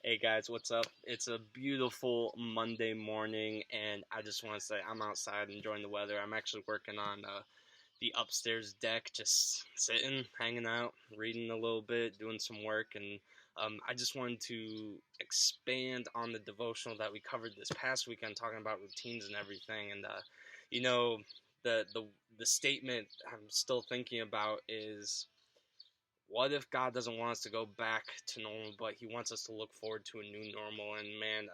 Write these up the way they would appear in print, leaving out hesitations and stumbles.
Hey guys, what's up? It's a beautiful Monday morning, and I just want to say I'm outside enjoying the weather. I'm actually working on the upstairs deck, just sitting, hanging out, reading a little bit, doing some work, and I just wanted to expand on the devotional that we covered this past weekend, talking about routines and everything. And you know, the statement I'm still thinking about is, what if God doesn't want us to go back to normal, but He wants us to look forward to a new normal? And man,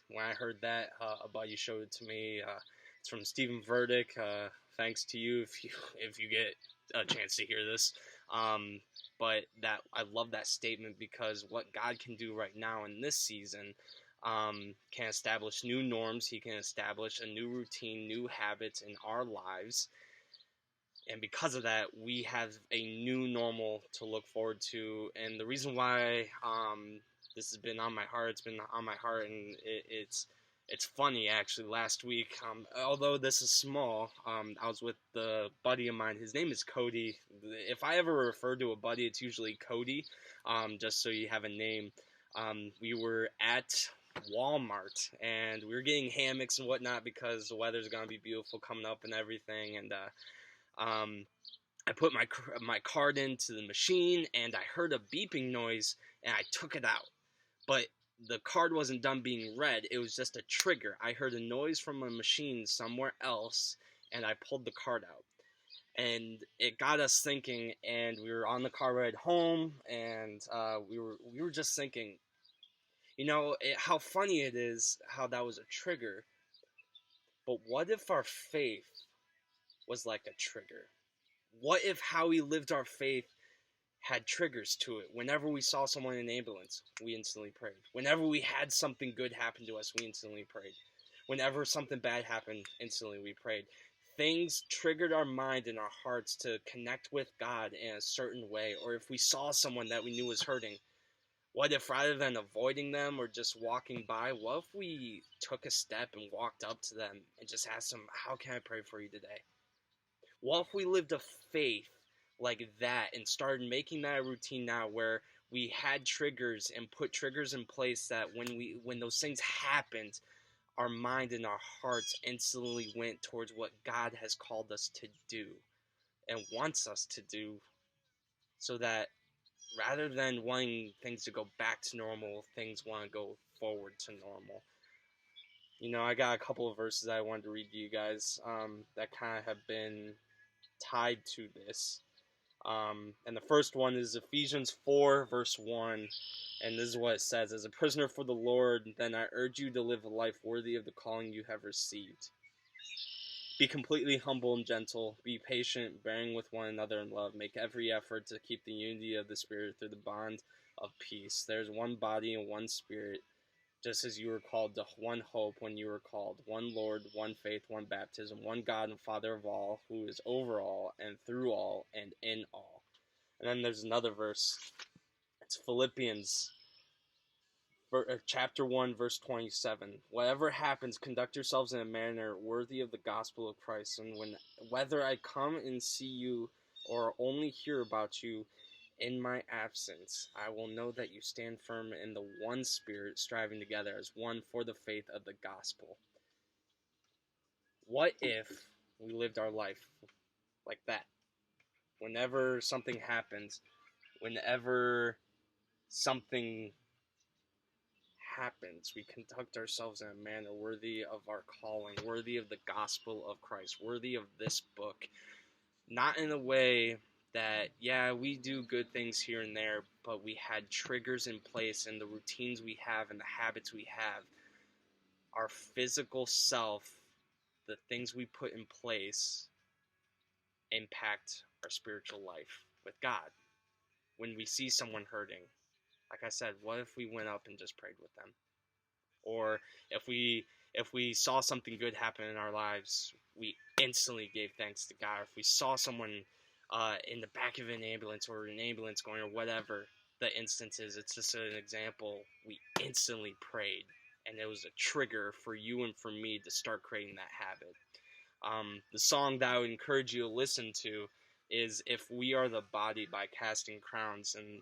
when I heard that, a buddy showed it to me. It's from Stephen Verdick. Thanks to you if you get a chance to hear this. But that I love that statement, because what God can do right now in this season can establish new norms. He can establish a new routine, new habits in our lives. And because of that, we have a new normal to look forward to. And the reason why this has been on my heart, and it's funny actually. Last week, although this is small, I was with the buddy of mine. His name is Cody. If I ever refer to a buddy, it's usually Cody, just so you have a name. We were at Walmart, and we were getting hammocks and whatnot because the weather's gonna be beautiful coming up and everything. And I put my card into the machine, and I heard a beeping noise, and I took it out. But the card wasn't done being read. It was just a trigger. I heard a noise from a machine somewhere else, and I pulled the card out. And it got us thinking, and we were on the car ride home, and we were just thinking, how funny it is how that was a trigger. But what if our faith was like a trigger? What if how we lived our faith had triggers to it? Whenever we saw someone in an ambulance, we instantly prayed. Whenever we had something good happen to us, we instantly prayed. Whenever something bad happened, instantly we prayed. Things triggered our mind and our hearts to connect with God in a certain way. Or if we saw someone that we knew was hurting, what if rather than avoiding them or just walking by, what if we took a step and walked up to them and just asked them, how can I pray for you today? What if we lived a faith like that and started making that a routine now, where we had triggers and put triggers in place that when those things happened, our mind and our hearts instantly went towards what God has called us to do and wants us to do, so that rather than wanting things to go back to normal, things want to go forward to normal. I got a couple of verses I wanted to read to you guys that kind of have been tied to this. And the first one is Ephesians 4, verse 1. And this is what it says: as a prisoner for the Lord, then I urge you to live a life worthy of the calling you have received. Be completely humble and gentle. Be patient, bearing with one another in love. Make every effort to keep the unity of the Spirit through the bond of peace. There is one body and one Spirit, just as you were called to one hope when you were called, one Lord, one faith, one baptism, one God and Father of all, who is over all and through all and in all. And then there's another verse. It's Philippians chapter 1, verse 27. Whatever happens, conduct yourselves in a manner worthy of the gospel of Christ. And whether I come and see you or only hear about you in my absence, I will know that you stand firm in the one Spirit, striving together as one for the faith of the gospel. What if we lived our life like that? Whenever something happens, whenever something happens, we conduct ourselves in a manner worthy of our calling, worthy of the gospel of Christ, worthy of this book. Not in a way that, yeah, we do good things here and there, but we had triggers in place, and the routines we have and the habits we have, our physical self, the things we put in place impact our spiritual life with God. When we see someone hurting, like I said, what if we went up and just prayed with them? Or if we saw something good happen in our lives, we instantly gave thanks to God. If we saw someone in the back of an ambulance, or an ambulance going, or whatever the instance is, it's just an example, we instantly prayed. And it was a trigger for you and for me to start creating that habit. The song that I would encourage you to listen to is If We Are the Body by Casting Crowns. And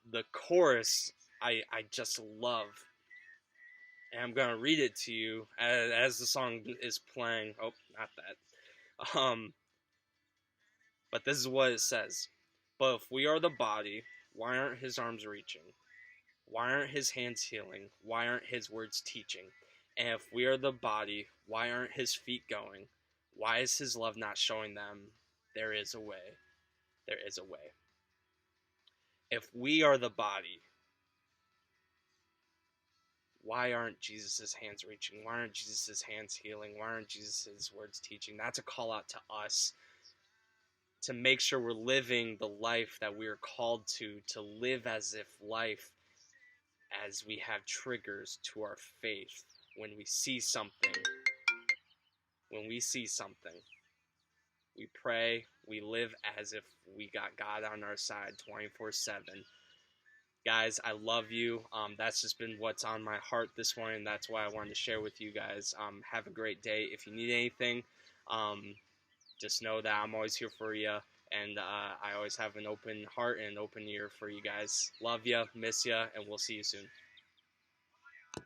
the chorus I just love. And I'm going to read it to you as the song is playing. Oh, not that. But this is what it says. But if we are the body, why aren't his arms reaching? Why aren't his hands healing? Why aren't his words teaching? And if we are the body, why aren't his feet going? Why is his love not showing them? There is a way. There is a way. If we are the body, why aren't Jesus' hands reaching? Why aren't Jesus' hands healing? Why aren't Jesus' words teaching? That's a call out to us to make sure we're living the life that we are called to live as if life, as we have triggers to our faith. When we see something, we pray, we live as if we got God on our side 24/7. Guys, I love you. That's just been what's on my heart this morning. That's why I wanted to share with you guys. Have a great day. If you need anything, just know that I'm always here for you. And I always have an open heart and an open ear for you guys. Love you, miss you, and we'll see you soon.